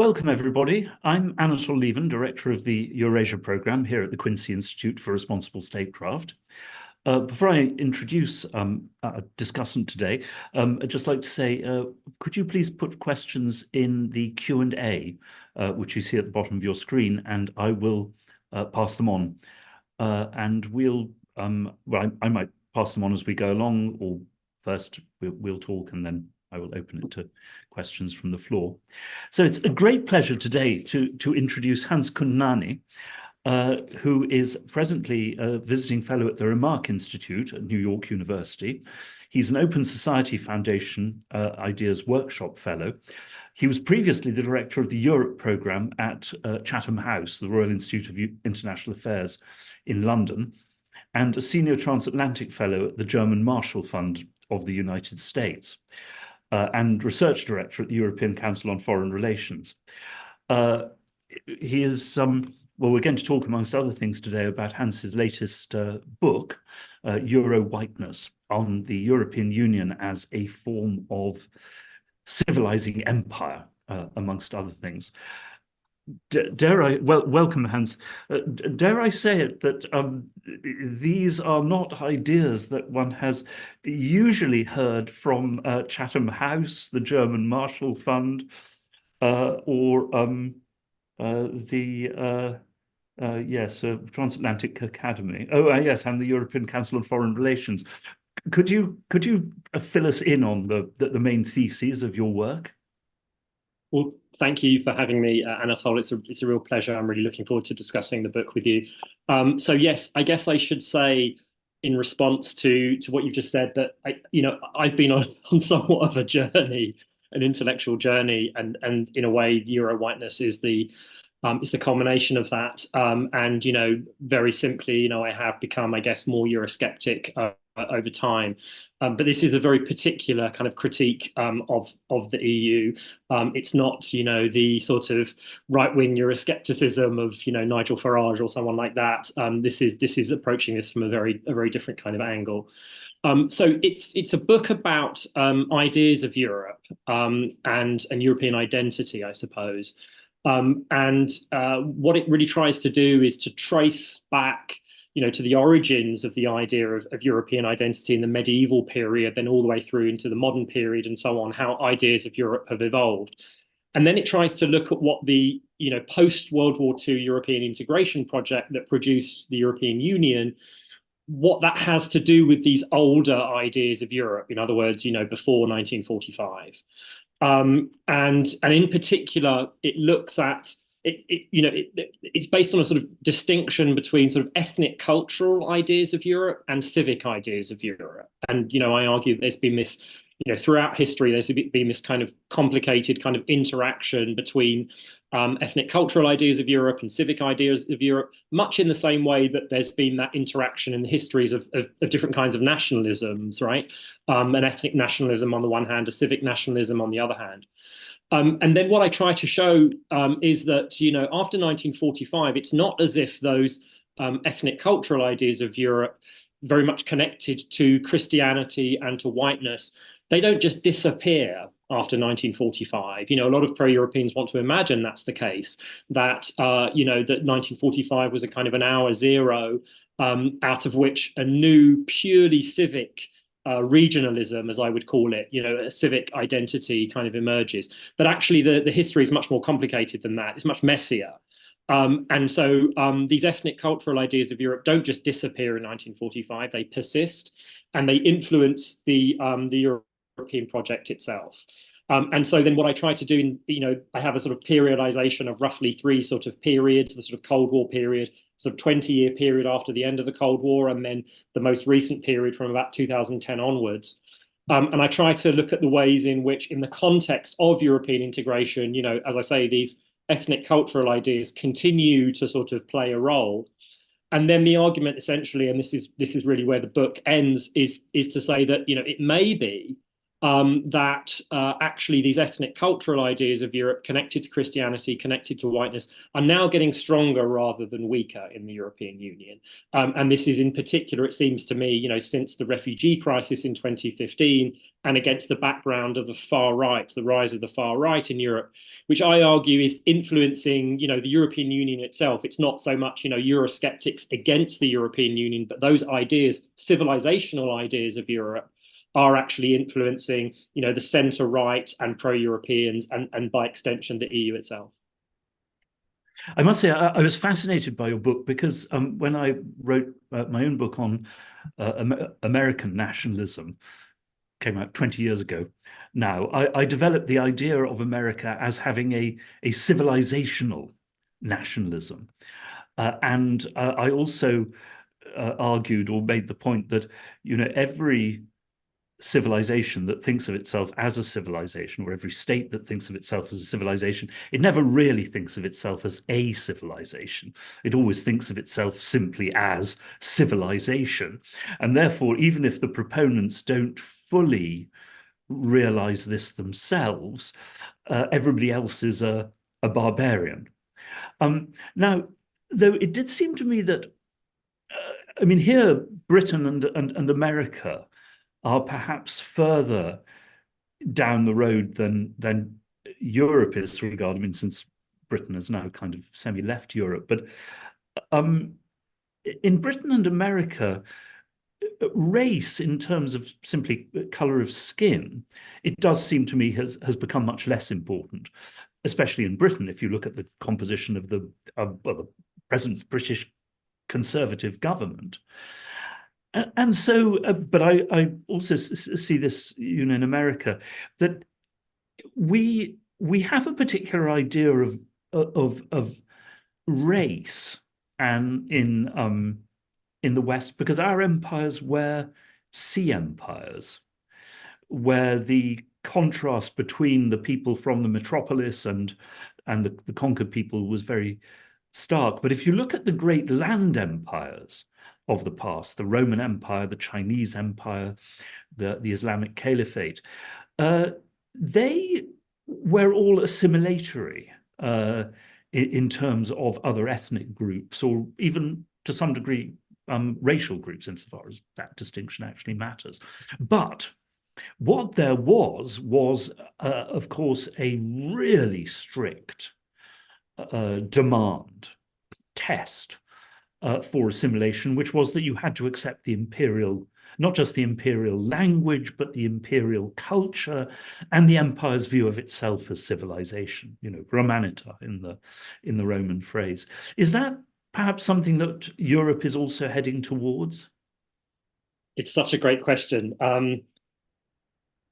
Welcome, everybody. I'm Anatol Lieven, Director of the Eurasia Program here at the Quincy Institute for Responsible Statecraft. Before I introduce our discussant today, I'd just like to say, could you please put questions in the Q&A, which you see at the bottom of your screen, and I will pass them on. And I might pass them on as we go along, or first we'll talk and then I will open it to questions from the floor. So it's a great pleasure today to introduce Hans Kundnani, who is presently a visiting fellow at the Remark Institute at New York University. He's an Open Society Foundation Ideas Workshop Fellow. He was previously the director of the Europe Program at Chatham House, the Royal Institute of International Affairs in London, and a senior transatlantic fellow at the German Marshall Fund of the United States. And research director at the European Council on Foreign Relations. He is, well, we're going to talk, amongst other things today, about Hans's latest book, Whiteness, on the European Union as a form of civilizing empire, amongst other things. Welcome, Hans. Dare I say it that these are not ideas that one has usually heard from Chatham House, the German Marshall Fund, or the Transatlantic Academy. Oh, yes, and the European Council on Foreign Relations. Could you fill us in on the main theses of your work? Well, thank you for having me, Anatol. It's a real pleasure. I'm really looking forward to discussing the book with you. So yes, I guess I should say, in response to what you've just said, that I've been on somewhat of a journey, an intellectual journey, and in a way, Euro whiteness is the culmination of that. And very simply, I have become, I guess, more Eurosceptic over time. But this is a very particular kind of critique of the EU. It's not, the sort of right-wing Euroscepticism of, Nigel Farage or someone like that. This is approaching this from a very different kind of angle. So it's a book about ideas of Europe and European identity, I suppose. And what it really tries to do is to trace back to the origins of the idea of European identity in the medieval period, then all the way through into the modern period and so on, how ideas of Europe have evolved. And then it tries to look at what the, post-World War II European integration project that produced the European Union, what that has to do with these older ideas of Europe, in other words, before 1945. And in particular, it looks at it's based on a sort of distinction between sort of ethnic cultural ideas of Europe and civic ideas of Europe. And, I argue there's been this, throughout history, there's been this kind of complicated kind of interaction between ethnic cultural ideas of Europe and civic ideas of Europe, much in the same way that there's been that interaction in the histories of different kinds of nationalisms, right? An ethnic nationalism on the one hand, a civic nationalism on the other hand. And then what I try to show is that, after 1945, it's not as if those ethnic cultural ideas of Europe, very much connected to Christianity and to whiteness, they don't just disappear after 1945. A lot of pro-Europeans want to imagine that's the case, that, that 1945 was a kind of an hour zero out of which a new purely civic regionalism, as I would call it, a civic identity kind of emerges. But actually, the history is much more complicated than that. It's much messier. And so these ethnic cultural ideas of Europe don't just disappear in 1945, they persist and they influence the European project itself. And so then what I try to do, I have a sort of periodization of roughly three sort of periods: the sort of Cold War period, sort of 20-year period after the end of the Cold War, and then the most recent period from about 2010 onwards. And I try to look at the ways in which, in the context of European integration, as I say, these ethnic cultural ideas continue to sort of play a role. And then the argument essentially, and this is really where the book ends, is to say that, it may be that actually these ethnic cultural ideas of Europe connected to Christianity, connected to whiteness, are now getting stronger rather than weaker in the European Union. And this is in particular, it seems to me, since the refugee crisis in 2015 and against the background of the far right, the rise of the far right in Europe, which I argue is influencing, the European Union itself. It's not so much, Eurosceptics against the European Union, but those ideas, civilizational ideas of Europe, are actually influencing, the centre right and pro-Europeans, and by extension, the EU itself. I must say, I was fascinated by your book because when I wrote my own book on American nationalism, came out 20 years ago now, I developed the idea of America as having a civilizational nationalism. And I also argued or made the point that, every civilization that thinks of itself as a civilization, or every state that thinks of itself as a civilization, it never really thinks of itself as a civilization. It always thinks of itself simply as civilization. And therefore, even if the proponents don't fully realize this themselves, everybody else is a barbarian. Now, though it did seem to me that, here, Britain and America are perhaps further down the road than Europe is regarded. Since Britain has now kind of semi-left Europe, but in Britain and America, race, in terms of simply color of skin, it does seem to me has become much less important, especially in Britain. If you look at the composition of the present British Conservative government. And so, but I also see this, in America, that we have a particular idea of race, and in the West, because our empires were sea empires, where the contrast between the people from the metropolis and the conquered people was very stark. But if you look at the great land empires of the past, the Roman Empire, the Chinese Empire, the Islamic Caliphate, they were all assimilatory in terms of other ethnic groups, or even to some degree racial groups, insofar as that distinction actually matters. But what there was, of course, a really strict demand, test for assimilation, which was that you had to accept the imperial, not just the imperial language, but the imperial culture and the empire's view of itself as civilization, Romanita in the Roman phrase. Is that perhaps something that Europe is also heading towards? It's such a great question.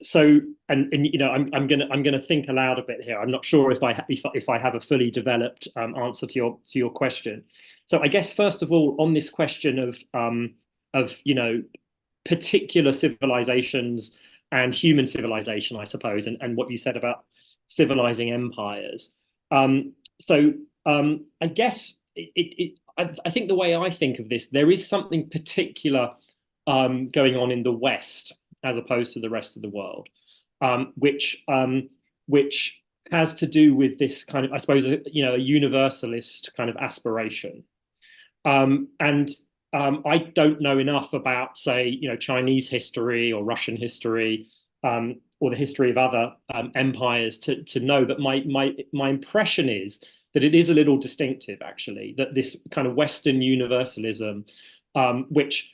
So, I'm gonna think aloud a bit here. I'm not sure if I have a fully developed answer to your question. So, I guess first of all, on this question of particular civilizations and human civilization, I suppose, and what you said about civilizing empires. I guess I think the way I think of this, there is something particular going on in the West as opposed to the rest of the world, which has to do with this kind of, I suppose, a universalist kind of aspiration. I don't know enough about, say, Chinese history or Russian history, or the history of other empires to know, but my impression is that it is a little distinctive, actually, that this kind of Western universalism, which,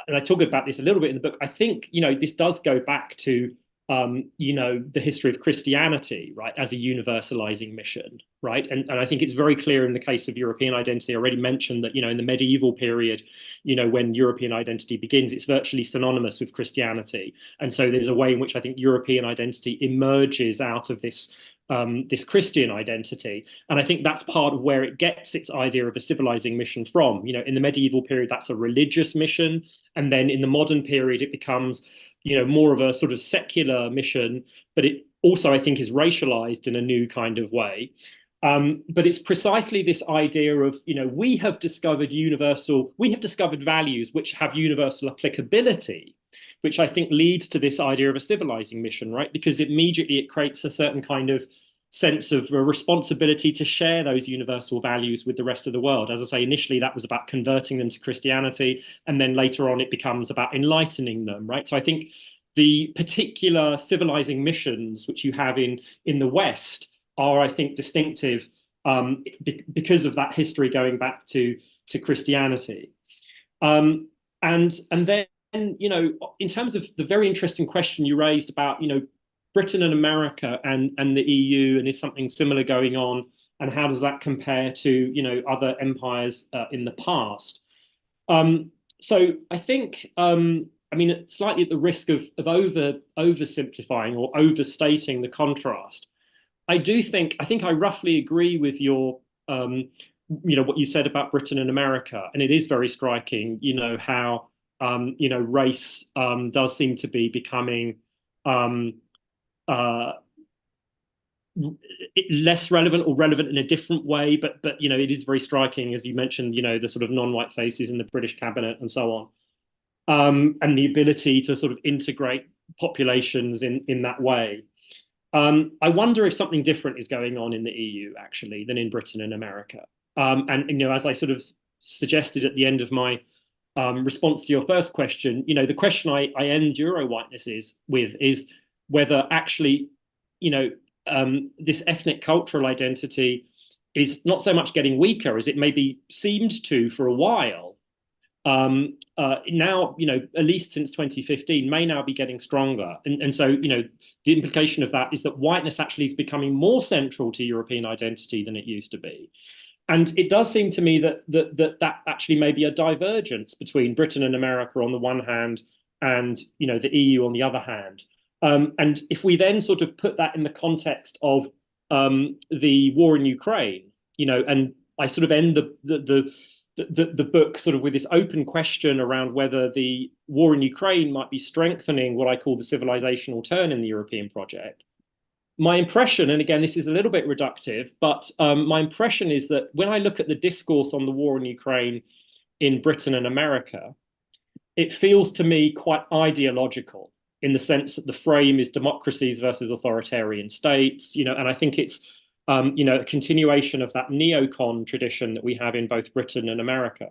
and I talk about this a little bit in the book, I think, this does go back to, the history of Christianity, right, as a universalizing mission, right? And I think it's very clear in the case of European identity. I already mentioned that, in the medieval period, when European identity begins, it's virtually synonymous with Christianity. And so there's a way in which I think European identity emerges out of this Christian identity. And I think that's part of where it gets its idea of a civilizing mission from. In the medieval period, that's a religious mission. And then in the modern period, it becomes, more of a sort of secular mission, but it also, I think, is racialized in a new kind of way. But it's precisely this idea of, we have discovered values which have universal applicability. which I think leads to this idea of a civilizing mission, right? Because immediately it creates a certain kind of sense of a responsibility to share those universal values with the rest of the world. As I say, initially that was about converting them to Christianity, and then later on it becomes about enlightening them, right? So I think the particular civilizing missions which you have in the West are, I think, distinctive because of that history going back to Christianity. And then, you know, in terms of the very interesting question you raised about, you know, Britain and America and the EU, and is something similar going on, and how does that compare to, you know, other empires in the past? So I think, I mean, slightly at the risk of oversimplifying or overstating the contrast, I think I roughly agree with your, you know, what you said about Britain and America, and it is very striking, you know, how, you know, race does seem to be becoming less relevant or relevant in a different way, but you know, it is very striking, as you mentioned, you know, the sort of non-white faces in the British cabinet and so on, and the ability to sort of integrate populations in that way. I wonder if something different is going on in the EU actually than in Britain and America. And you know, as I sort of suggested at the end of my response to your first question, you know, the question I end Euro whiteness with is whether actually, you know, this ethnic cultural identity is not so much getting weaker as it maybe seemed to for a while. Now, you know, at least since 2015, may now be getting stronger. And so, you know, the implication of that is that whiteness actually is becoming more central to European identity than it used to be. And it does seem to me that actually may be a divergence between Britain and America on the one hand, and, you know, the EU on the other hand. And if we then sort of put that in the context of the war in Ukraine, you know, and I sort of end the book sort of with this open question around whether the war in Ukraine might be strengthening what I call the civilizational turn in the European project. My impression, and again, this is a little bit reductive, but my impression is that when I look at the discourse on the war in Ukraine in Britain and America, it feels to me quite ideological in the sense that the frame is democracies versus authoritarian states, you know, and I think it's, you know, a continuation of that neocon tradition that we have in both Britain and America.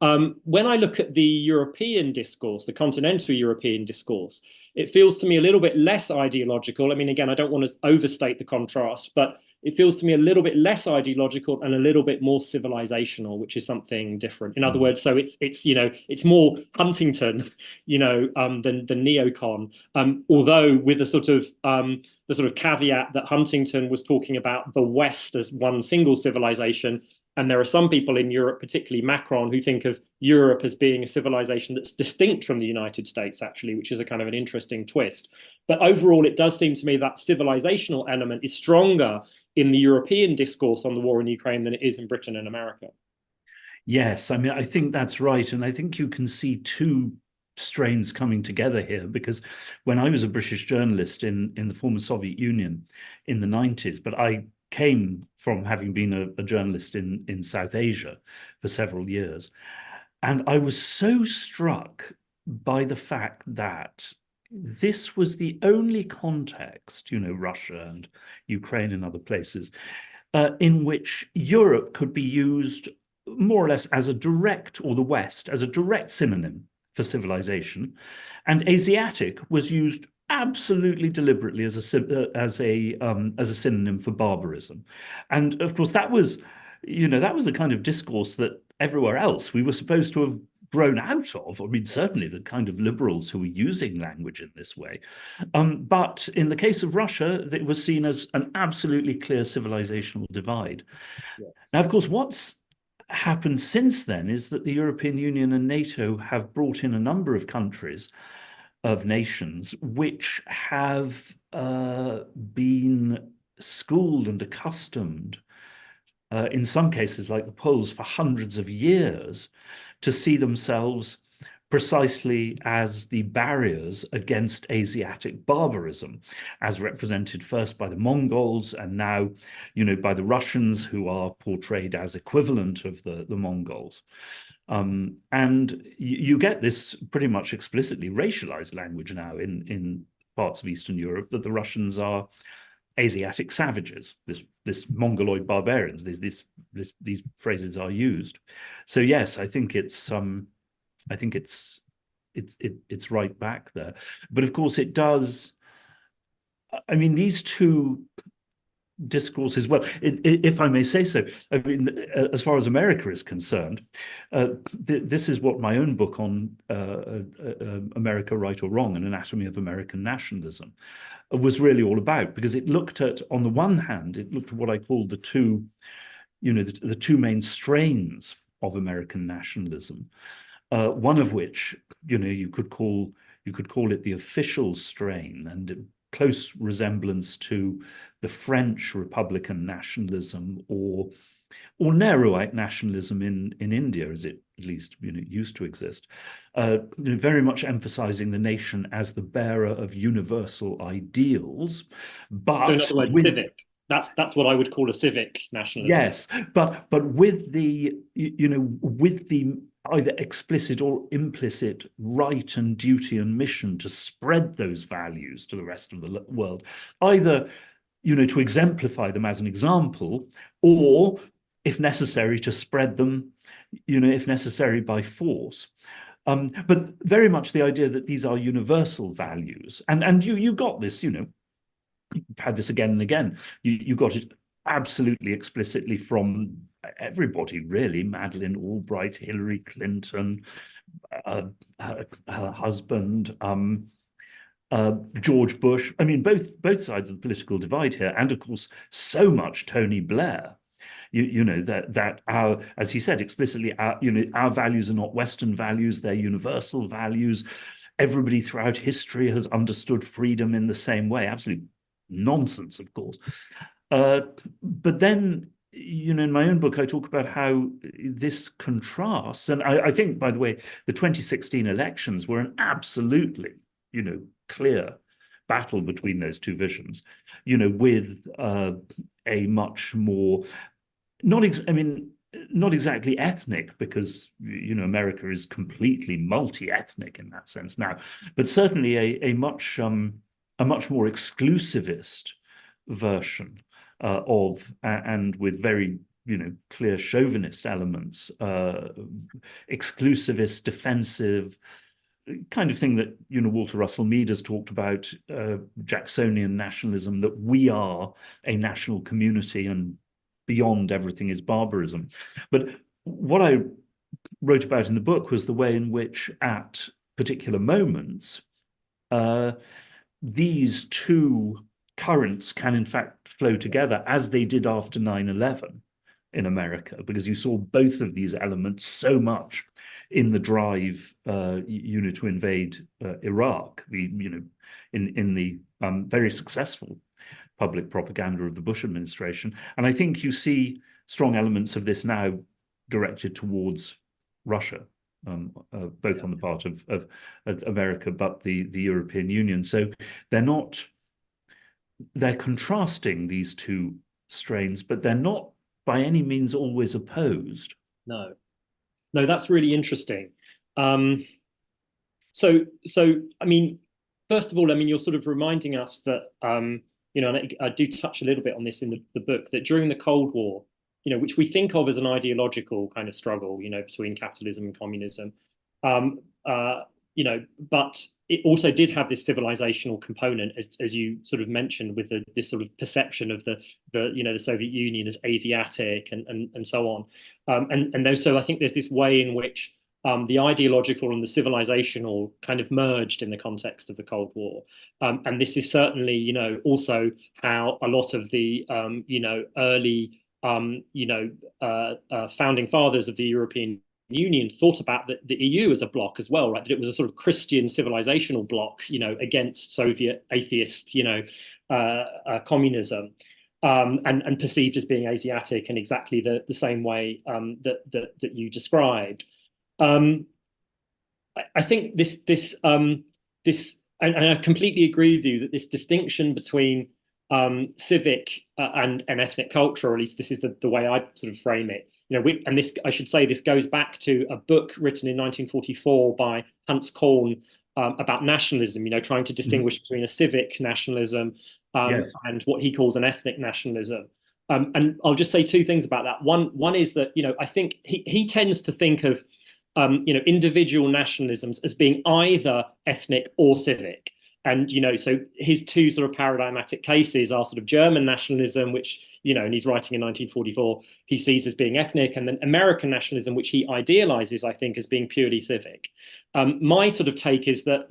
When I look at the European discourse, the continental European discourse, it feels to me a little bit less ideological. I mean, again, I don't want to overstate the contrast, but it feels to me a little bit less ideological and a little bit more civilizational, which is something different. In other words, so it's you know, it's more Huntington, you know, than neocon. Although with the sort of caveat that Huntington was talking about the West as one single civilization, and there are some people in Europe, particularly Macron, who think of Europe as being a civilization that's distinct from the United States, actually, which is a kind of an interesting twist. But overall, it does seem to me that civilizational element is stronger in the European discourse on the war in Ukraine than it is in Britain and America. Yes, I mean, I think that's right. And I think you can see two strains coming together here, because when I was a British journalist in the former Soviet Union in the 90s, but I came from having been a journalist in South Asia for several years. And I was so struck by the fact that this was the only context, you know, Russia and Ukraine and other places, in which Europe could be used more or less as a direct, or the West, as a direct synonym for civilization. And Asiatic was used absolutely deliberately as a synonym for barbarism. And of course, that was, you know, that was the kind of discourse that everywhere else we were supposed to have grown out of. I mean, certainly the kind of liberals who were using language in this way. But in the case of Russia, it was seen as an absolutely clear civilizational divide. Yes. Now, of course, what's happened since then is that the European Union and NATO have brought in a number of countries, of nations, which have been schooled and accustomed, in some cases like the Poles, for hundreds of years, to see themselves precisely as the barriers against Asiatic barbarism, as represented first by the Mongols and now, you know, by the Russians, who are portrayed as equivalent of the Mongols. And you get this pretty much explicitly racialized language now in parts of Eastern Europe, that the Russians are Asiatic savages, this Mongoloid barbarians. These phrases are used. So yes, I think it's right back there. But of course it does. I mean, these two discourses, well, if I may say so, I mean, as far as America is concerned, this is what my own book on America, Right or Wrong, an anatomy of American nationalism, was really all about, because it looked at, on the one hand, it looked at what I called the two, the two main strains of American nationalism, one of which, you could call it the official strain, and close resemblance to the French Republican nationalism or Nehruite nationalism in India, as it at least used to exist, very much emphasizing the nation as the bearer of universal ideals, but so in other words, civic. That's what I would call a civic nationalism. Yes, but with the with the either explicit or implicit right and duty and mission to spread those values to the rest of the world, either to exemplify them as an example, or if necessary to spread them, if necessary by force. But very much the idea that these are universal values, and you got this, you've had this again and again. You got it absolutely explicitly from everybody, really. Madeleine Albright, Hillary Clinton, her husband, George Bush. I mean, both sides of the political divide here, and of course, so much Tony Blair. That our, as he said explicitly, our values are not Western values; they're universal values. Everybody throughout history has understood freedom in the same way. Absolute nonsense, of course. But then, in my own book, I talk about how this contrasts, and I think, by the way, the 2016 elections were an absolutely, clear battle between those two visions, with a much more, not exactly ethnic, because America is completely multi-ethnic in that sense now, but certainly a much more exclusivist version of, and with very clear chauvinist elements, exclusivist, defensive kind of thing that Walter Russell Mead has talked about, Jacksonian nationalism, that we are a national community and beyond everything is barbarism. But what I wrote about in the book was the way in which at particular moments these two currents can in fact flow together, as they did after 9/11 in America, because you saw both of these elements so much in the drive, to invade Iraq, in the very successful public propaganda of the Bush administration. And I think you see strong elements of this now directed towards Russia, both on the part of America, but the European Union. So they're contrasting these two strains, but they're not by any means always opposed. No, that's really interesting. So I mean, first of all, I mean, you're sort of reminding us that, and I do touch a little bit on this in the book, that during the Cold War, which we think of as an ideological kind of struggle, between capitalism and communism, but it also did have this civilizational component, as you sort of mentioned, with this sort of perception of the Soviet Union as Asiatic and so on. And so I think there's this way in which the ideological and the civilizational kind of merged in the context of the Cold War. And this is certainly, also how a lot of the, early, founding fathers of the European Union thought about the EU as a bloc as well, right? That it was a sort of Christian civilizational bloc, against Soviet atheist, communism, and perceived as being Asiatic in exactly the same way that you described. I think this, and I completely agree with you that this distinction between civic and ethnic culture, or at least this is the way I sort of frame it, and this, I should say, this goes back to a book written in 1944 by Hans Korn about nationalism, trying to distinguish between a civic nationalism and what he calls an ethnic nationalism. And I'll just say two things about that. One is that, I think he tends to think of, individual nationalisms as being either ethnic or civic. And, so his two sort of paradigmatic cases are sort of German nationalism, which, and he's writing in 1944, he sees as being ethnic, and then American nationalism, which he idealizes, I think, as being purely civic. My sort of take is that,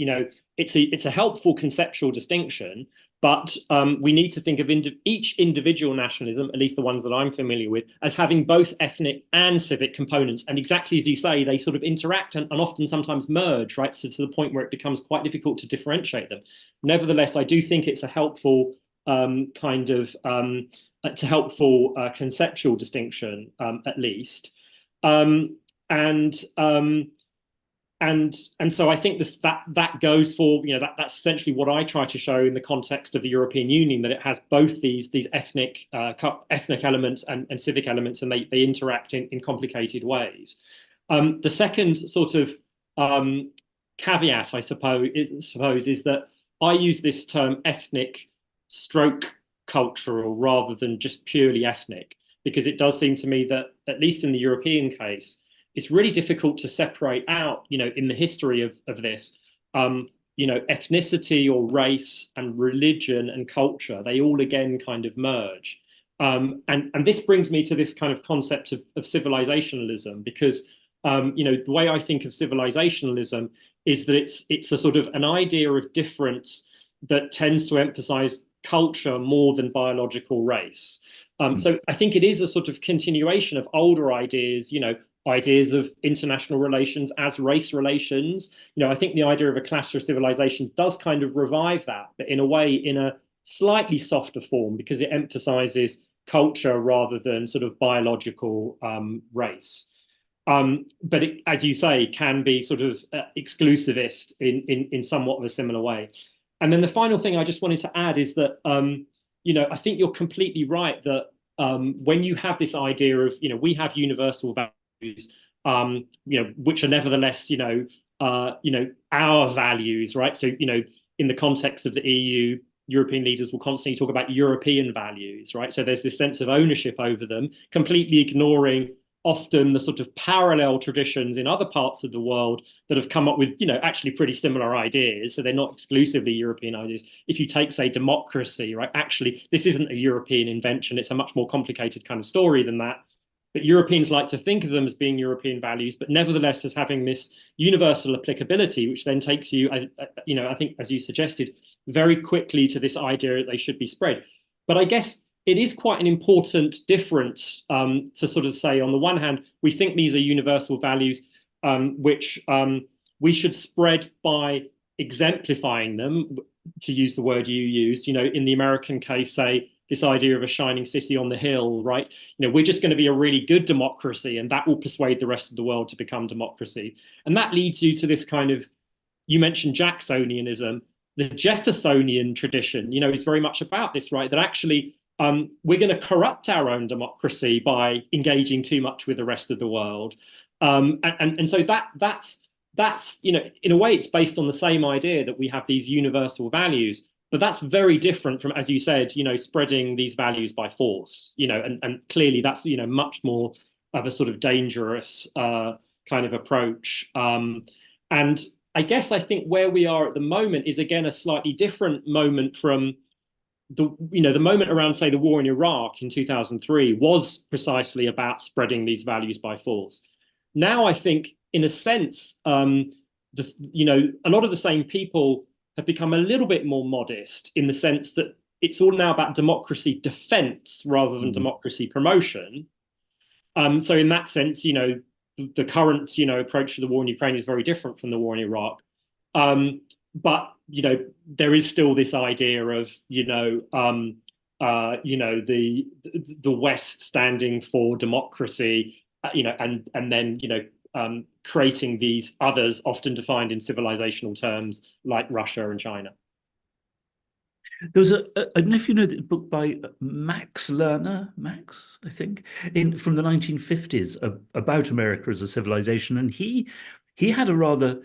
it's a helpful conceptual distinction, but we need to think of each individual nationalism, at least the ones that I'm familiar with, as having both ethnic and civic components. And exactly as you say, they sort of interact and often sometimes merge, right? So to the point where it becomes quite difficult to differentiate them. Nevertheless, I do think it's a helpful conceptual distinction, at least. And so I think that goes for, that's essentially what I try to show in the context of the European Union, that it has both these ethnic elements and civic elements, and they interact in complicated ways. The second sort of caveat, I suppose, is that I use this term ethnic stroke cultural rather than just purely ethnic, because it does seem to me that, at least in the European case, it's really difficult to separate out, in the history of this, ethnicity or race and religion and culture, they all again kind of merge. And this brings me to this kind of concept of civilizationalism, because, the way I think of civilizationalism is that it's a sort of an idea of difference that tends to emphasize culture more than biological race. So I think it is a sort of continuation of older ideas, ideas of international relations as race relations. I think the idea of a class or civilization does kind of revive that, but in a way, in a slightly softer form, because it emphasizes culture rather than sort of biological race. But it, as you say, can be sort of exclusivist in somewhat of a similar way. And then the final thing I just wanted to add is that, I think you're completely right that when you have this idea of, we have universal values, which are nevertheless, our values, right? So, in the context of the EU, European leaders will constantly talk about European values, right? So there's this sense of ownership over them, completely ignoring often the sort of parallel traditions in other parts of the world that have come up with, actually pretty similar ideas. So they're not exclusively European ideas. If you take, say, democracy, right? Actually, this isn't a European invention. It's a much more complicated kind of story than that. But Europeans like to think of them as being European values, but nevertheless as having this universal applicability, which then takes you, I think, as you suggested, very quickly to this idea that they should be spread. But I guess it is quite an important difference to sort of say, on the one hand, we think these are universal values, which we should spread by exemplifying them, to use the word you used, in the American case, say, this idea of a shining city on the hill, right? We're just going to be a really good democracy, and that will persuade the rest of the world to become democracy. And that leads you to this kind of, you mentioned Jacksonianism, the Jeffersonian tradition, is very much about this, right? That actually we're going to corrupt our own democracy by engaging too much with the rest of the world. And so that's, in a way, it's based on the same idea that we have these universal values. But that's very different from, as you said, spreading these values by force, and clearly that's, much more of a sort of dangerous kind of approach. And I guess I think where we are at the moment is, again, a slightly different moment from the moment around, say, the war in Iraq in 2003 was precisely about spreading these values by force. Now, I think, in a sense, a lot of the same people have become a little bit more modest, in the sense that it's all now about democracy defense rather than democracy promotion. So in that sense, the current, approach to the war in Ukraine is very different from the war in Iraq. But, there is still this idea of, the West standing for democracy, and then, creating these others, often defined in civilizational terms, like Russia and China. There was I don't know if you know the book by Max Lerner, Max, I think, in from the 1950s about America as a civilization, and he had a rather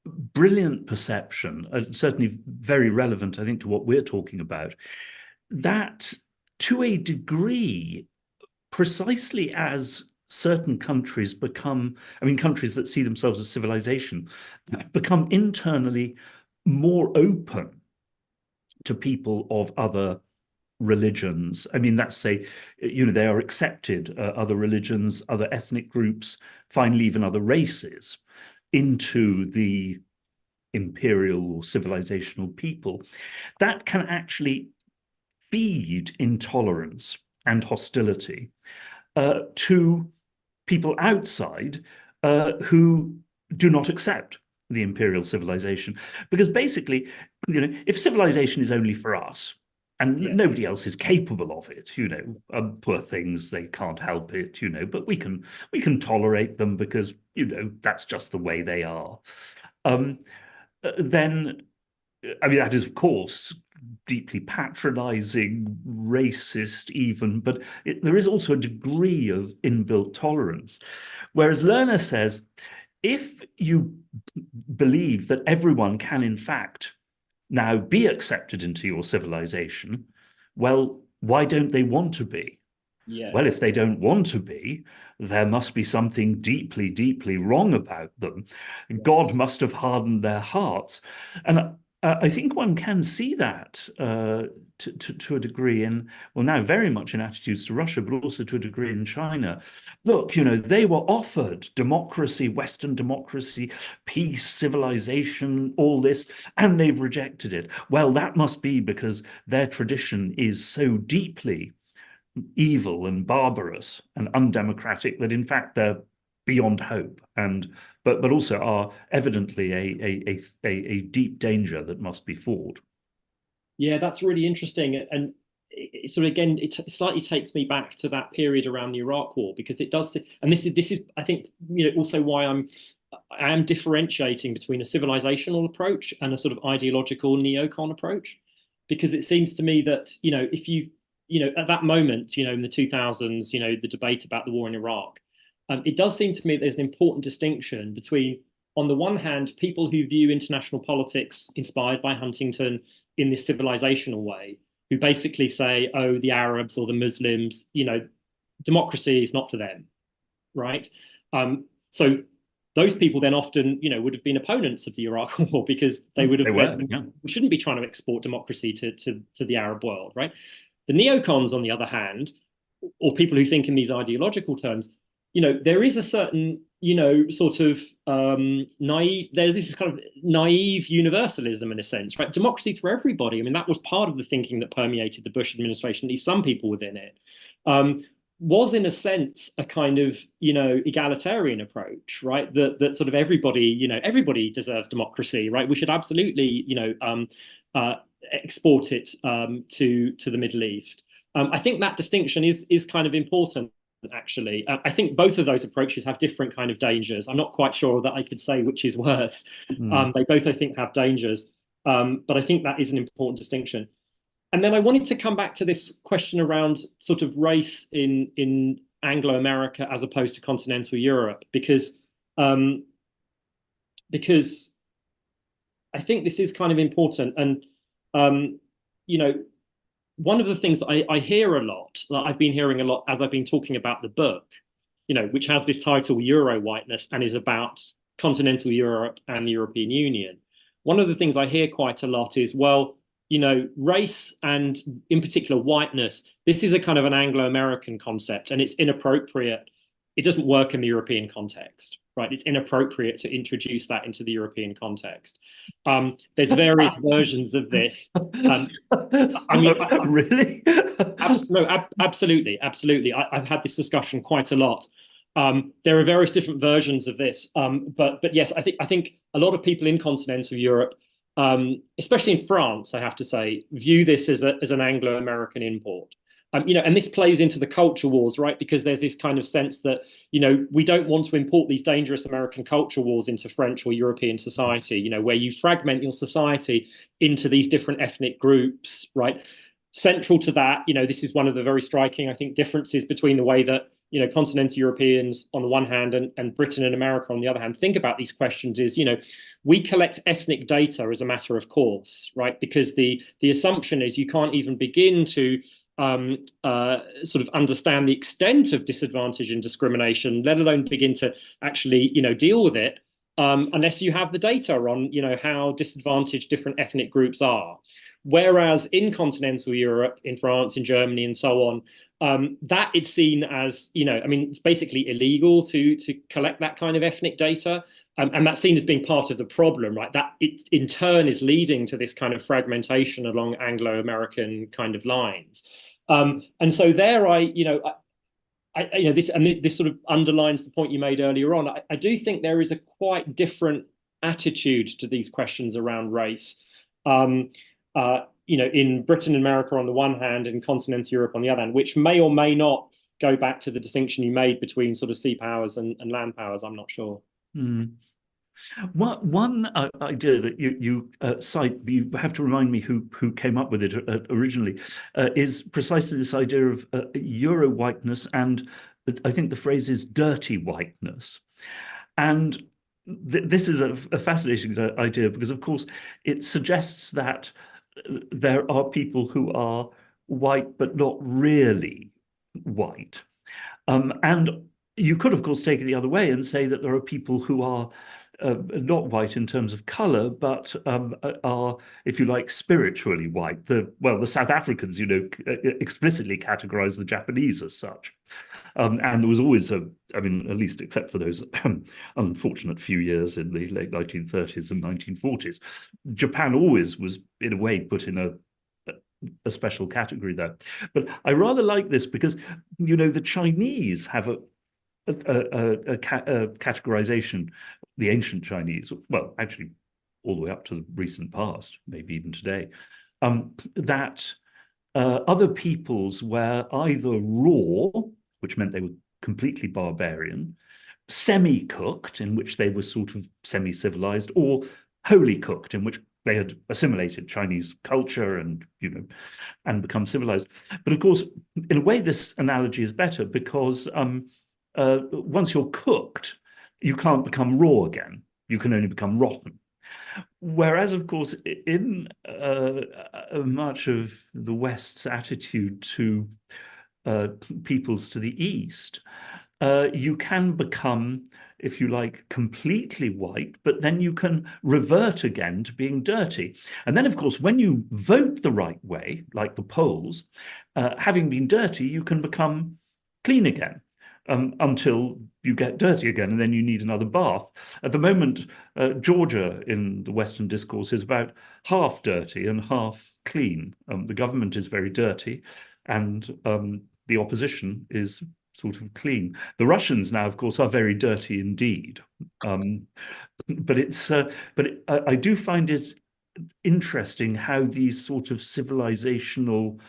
brilliant perception, certainly very relevant, I think, to what we're talking about, that to a degree, precisely as certain countries become, I mean, countries that see themselves as civilization, become internally more open to people of other religions. I mean, that's say, they are accepted, other religions, other ethnic groups, finally even other races, into the imperial or civilizational people. That can actually feed intolerance and hostility to people outside who do not accept the imperial civilization. Because basically, if civilization is only for us, and nobody else is capable of it, poor things, they can't help it, but we can tolerate them because, that's just the way they are. Then, I mean, that is, of course, deeply patronizing, racist even, but there is also a degree of inbuilt tolerance. Whereas Lerner says, if you believe that everyone can, in fact, now be accepted into your civilization, well, why don't they want to be? Yes. Well, if they don't want to be, there must be something deeply, deeply wrong about them. Yes. God must have hardened their hearts. And I think one can see that to a degree in, well, now very much in attitudes to Russia, but also to a degree in China. Look, they were offered democracy, Western democracy, peace, civilization, all this, and they've rejected it. Well, that must be because their tradition is so deeply evil and barbarous and undemocratic that in fact they're beyond hope, and but also are evidently a deep danger that must be fought. Yeah, that's really interesting, and sort of again, it slightly takes me back to that period around the Iraq War, because it does, and this is I think also why I am differentiating between a civilizational approach and a sort of ideological neocon approach, because it seems to me that if you at that moment, in the 2000s, the debate about the war in Iraq, it does seem to me that there's an important distinction between, on the one hand, people who view international politics inspired by Huntington in this civilizational way, who basically say, oh, the Arabs or the Muslims, democracy is not for them, right? So those people then often, would have been opponents of the Iraq War, because they would have said, we shouldn't be trying to export democracy to the Arab world, right? The neocons, on the other hand, or people who think in these ideological terms, there is a certain, sort of naive, there's this kind of naive universalism in a sense, right? Democracy for everybody. I mean, that was part of the thinking that permeated the Bush administration, at least some people within it, was in a sense a kind of, egalitarian approach, right? That sort of everybody, everybody deserves democracy, right? We should absolutely, export it to the Middle East. I think that distinction is kind of important, actually. I think both of those approaches have different kind of dangers. I'm not quite sure that I could say which is worse. They both, I think, have dangers, but I think that is an important distinction. And then I wanted to come back to this question around sort of race in Anglo-America as opposed to continental Europe, because I think this is kind of important. And one of the things that I hear a lot, that I've been hearing a lot as I've been talking about the book, which has this title Euro Whiteness and is about continental Europe and the European Union. One of the things I hear quite a lot is, well, race and in particular whiteness, this is a kind of an Anglo-American concept and it's inappropriate. It doesn't work in the European context, right? It's inappropriate to introduce that into the European context. There's various versions of this. I mean, really? Absolutely. I've had this discussion quite a lot. There are various different versions of this, but yes, I think a lot of people in continental Europe, especially in France, I have to say, view this as an Anglo-American import. And this plays into the culture wars, right? Because there's this kind of sense that, we don't want to import these dangerous American culture wars into French or European society, where you fragment your society into these different ethnic groups, right? Central to that, this is one of the very striking, I think, differences between the way that, continental Europeans on the one hand and Britain and America on the other hand think about these questions is, we collect ethnic data as a matter of course, right? Because the assumption is you can't even begin to sort of understand the extent of disadvantage and discrimination, let alone begin to actually, deal with it, unless you have the data on, how disadvantaged different ethnic groups are. Whereas in continental Europe, in France, in Germany, and so on, that it's seen as, it's basically illegal to collect that kind of ethnic data. And that's seen as being part of the problem, right? That it in turn is leading to this kind of fragmentation along Anglo-American kind of lines. And so there, this sort of underlines the point you made earlier on. I do think there is a quite different attitude to these questions around race. In Britain and America on the one hand, and continental Europe on the other hand, which may or may not go back to the distinction you made between sort of sea powers and land powers. I'm not sure. Mm. One idea that you cite, you have to remind me who came up with it originally, is precisely this idea of Euro whiteness, and I think the phrase is dirty whiteness. And this is a fascinating idea because, of course, it suggests that there are people who are white but not really white. And you could, of course, take it the other way and say that there are people who are not white in terms of color, but are, if you like, spiritually white. The South Africans, explicitly categorize the Japanese as such. And there was always at least except for those unfortunate few years in the late 1930s and 1940s, Japan always was, in a way, put in a special category there. But I rather like this because, the Chinese have a categorization, the ancient Chinese, well, actually, all the way up to the recent past, maybe even today, that other peoples were either raw, which meant they were completely barbarian, semi-cooked, in which they were sort of semi-civilized, or wholly cooked, in which they had assimilated Chinese culture and become civilized. But of course, in a way, this analogy is better because once you're cooked, you can't become raw again. You can only become rotten. Whereas, of course, in much of the West's attitude to peoples to the East, you can become, if you like, completely white, but then you can revert again to being dirty. And then, of course, when you vote the right way, like the Poles, having been dirty, you can become clean again. Until you get dirty again, and then you need another bath. At the moment, Georgia in the Western discourse is about half dirty and half clean. The government is very dirty, and the opposition is sort of clean. The Russians now, of course, are very dirty indeed. I do find it interesting how these sort of civilizational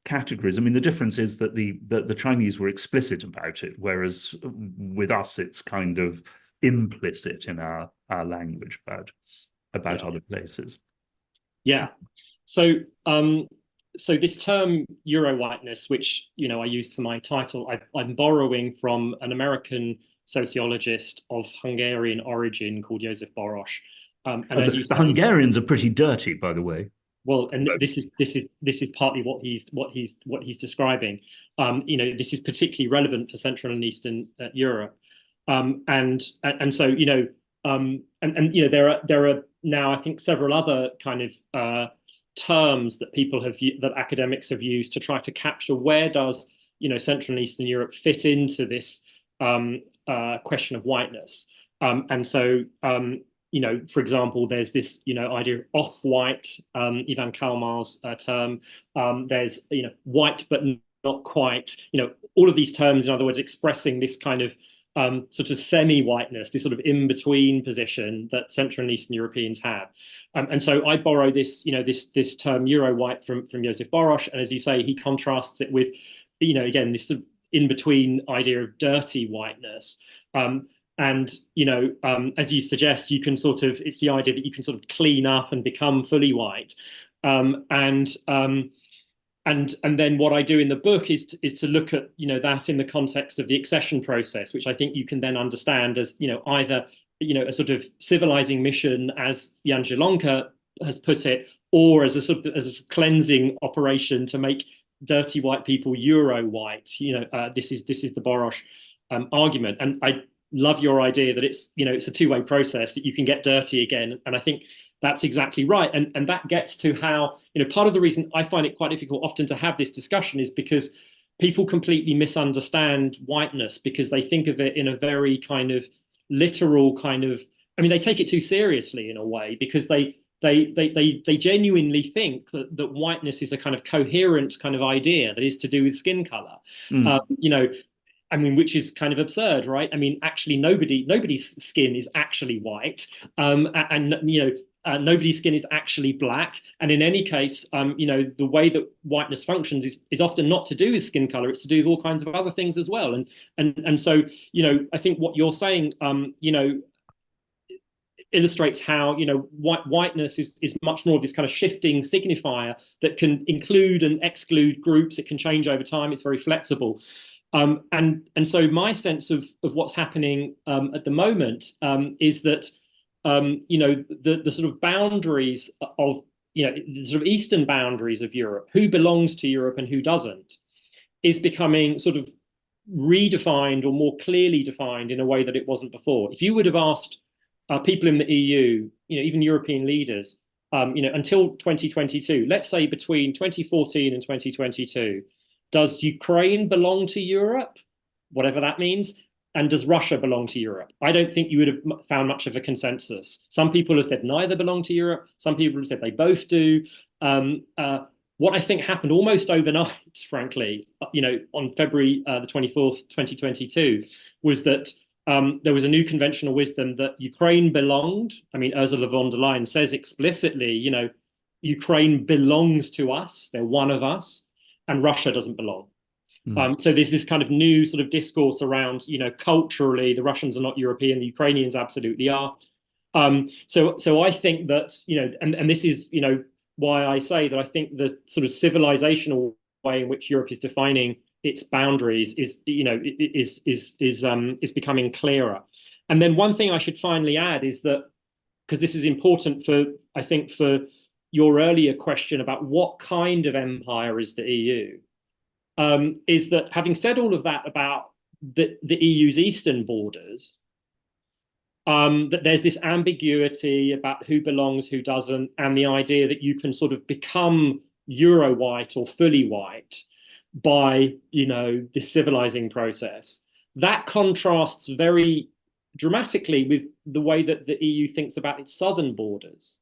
categories. The difference is that the Chinese were explicit about it, whereas with us it's kind of implicit in our language about other places. Yeah. So this term Euro whiteness, which I used for my title, I'm borrowing from an American sociologist of Hungarian origin called Josep Borrell. And the Hungarians are pretty dirty, by the way. Well, and this is partly what he's describing. This is particularly relevant for Central and Eastern Europe, and so there are now, I think, several other kind of terms that that academics have used to try to capture where does Central and Eastern Europe fit into this question of whiteness, and so. For example, there's this, idea of off-white, Ivan Kalmar's term. There's, white but not quite. All of these terms, in other words, expressing this kind of sort of semi-whiteness, this sort of in-between position that Central and Eastern Europeans have. And so I borrow this, this term Euro-white from Josep Borrell, and as you say, he contrasts it with, again, this sort of in-between idea of dirty whiteness. And as you suggest, you can sort of, it's the idea that you can sort of clean up and become fully white. And then what I do in the book is to look at that in the context of the accession process, which I think you can then understand as either a sort of civilizing mission, as Jan Zielonka has put it, or as a sort of as a cleansing operation to make dirty white people Euro white. This is the Borrell argument, and I love your idea that it's it's a two-way process, that you can get dirty again, and I think that's exactly right. And that gets to how, part of the reason I find it quite difficult often to have this discussion is because people completely misunderstand whiteness, because they think of it in a very kind of literal kind of, they take it too seriously in a way, because they genuinely think that whiteness is a kind of coherent kind of idea that is to do with skin color. Which is kind of absurd, right? Actually, nobody's skin is actually white, nobody's skin is actually black. And in any case, the way that whiteness functions is often not to do with skin color; it's to do with all kinds of other things as well. And so, I think what you're saying, illustrates how whiteness is much more of this kind of shifting signifier that can include and exclude groups. It can change over time. It's very flexible. And so my sense of what's happening at the moment is that the sort of boundaries of the sort of eastern boundaries of Europe, who belongs to Europe and who doesn't, is becoming sort of redefined or more clearly defined in a way that it wasn't before. If you would have asked people in the EU, even European leaders, until 2022, let's say between 2014 and 2022, does Ukraine belong to Europe, whatever that means? And does Russia belong to Europe? I don't think you would have found much of a consensus. Some people have said neither belong to Europe. Some people have said they both do. What I think happened almost overnight, frankly, on February the 24th, 2022, was that there was a new conventional wisdom that Ukraine belonged. Ursula von der Leyen says explicitly, Ukraine belongs to us. They're one of us. And Russia doesn't belong. So there's this kind of new sort of discourse around, culturally, the Russians are not European, the Ukrainians absolutely are. So I think that, and this is, why I say that I think the sort of civilizational way in which Europe is defining its boundaries is becoming clearer. And then one thing I should finally add is that, because this is important for your earlier question about what kind of empire is the EU, is that having said all of that about the EU's eastern borders, that there's this ambiguity about who belongs, who doesn't, and the idea that you can sort of become Euro white or fully white by, the civilizing process. That contrasts very dramatically with the way that the EU thinks about its southern borders.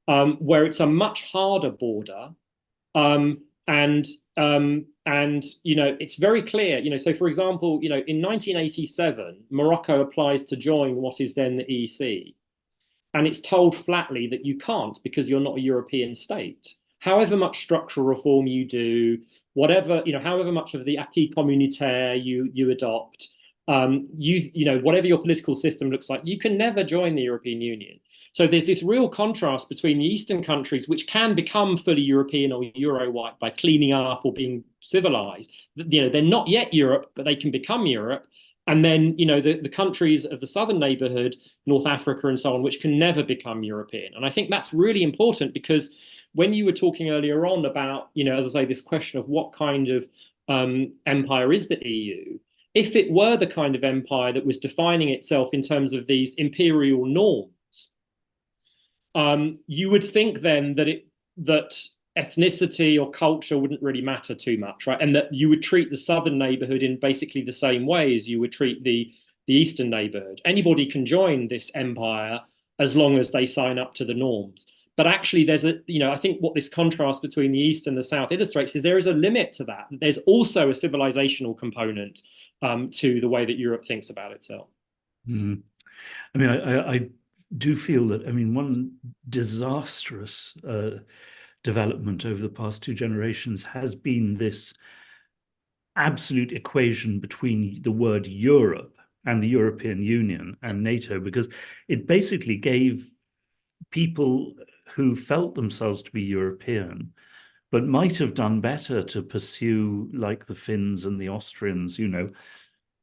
Where it's a much harder border, and it's very clear. So for example, in 1987, Morocco applies to join what is then the EC, and it's told flatly that you can't because you're not a European state. However much structural reform you do, whatever however much of the acquis communautaire you adopt, whatever your political system looks like, you can never join the European Union. So there's this real contrast between the Eastern countries, which can become fully European or Euro-white by cleaning up or being civilized. They're not yet Europe, but they can become Europe. And then, the countries of the southern neighborhood, North Africa and so on, which can never become European. And I think that's really important, because when you were talking earlier on about, as I say, this question of what kind of empire is the EU, if it were the kind of empire that was defining itself in terms of these imperial norms, you would think then that ethnicity or culture wouldn't really matter too much, right? And that you would treat the southern neighborhood in basically the same way as you would treat the eastern neighborhood. Anybody can join this empire as long as they sign up to the norms. But actually, there's I think what this contrast between the East and the South illustrates is there is a limit to that. There's also a civilizational component to the way that Europe thinks about itself. Mm. I mean, I do feel that, I mean, one disastrous development over the past two generations has been this absolute equation between the word Europe and the European Union and NATO, because it basically gave people who felt themselves to be European, but might have done better to pursue, like the Finns and the Austrians, you know,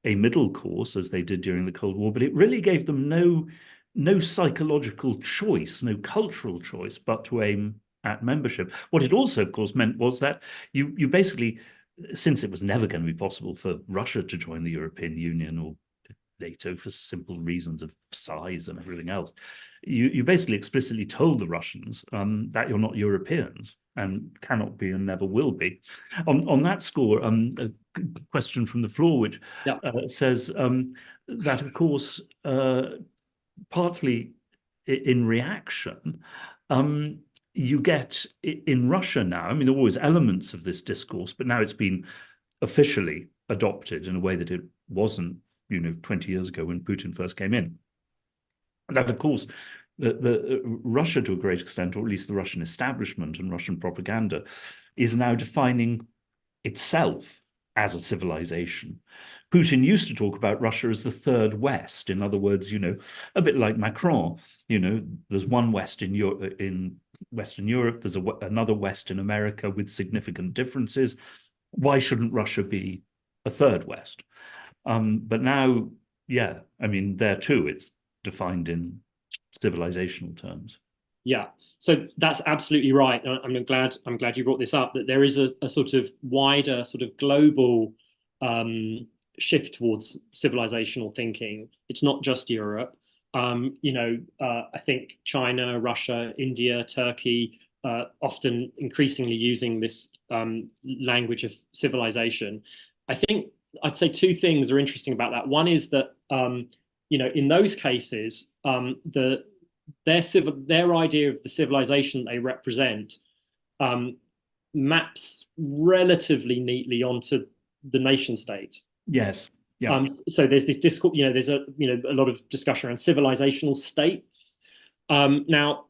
a middle course as they did during the Cold War, but it really gave them no psychological choice, no cultural choice, but to aim at membership. What it also, of course, meant was that you basically, since it was never going to be possible for Russia to join the European Union or NATO for simple reasons of size and everything else, you basically explicitly told the Russians that you're not Europeans and cannot be and never will be. On that score, a question from the floor, which says that, of course, partly in reaction, you get in Russia now, I mean, there were always elements of this discourse, but now it's been officially adopted in a way that it wasn't, you know, 20 years ago when Putin first came in. And that, of course, the Russia, to a great extent, or at least the Russian establishment and Russian propaganda, is now defining itself as a civilization. Putin used to talk about Russia as the third West. In other words, you know, a bit like Macron, you know, there's one West in Western Europe, there's another West in America with significant differences. Why shouldn't Russia be a third West? But now, yeah, I mean, there too, it's defined in civilizational terms. Yeah, so that's absolutely right. I'm glad you brought this up, that there is a sort of wider, sort of global shift towards civilizational thinking. It's not just Europe. You know, I think China, Russia, India, Turkey, often increasingly using this language of civilization. I think I'd say two things are interesting about that. One is that you know, in those cases, their idea of the civilization they represent maps relatively neatly onto the nation state. Yes. Yeah. So there's this discourse, you know, there's a lot of discussion around civilizational states. Now,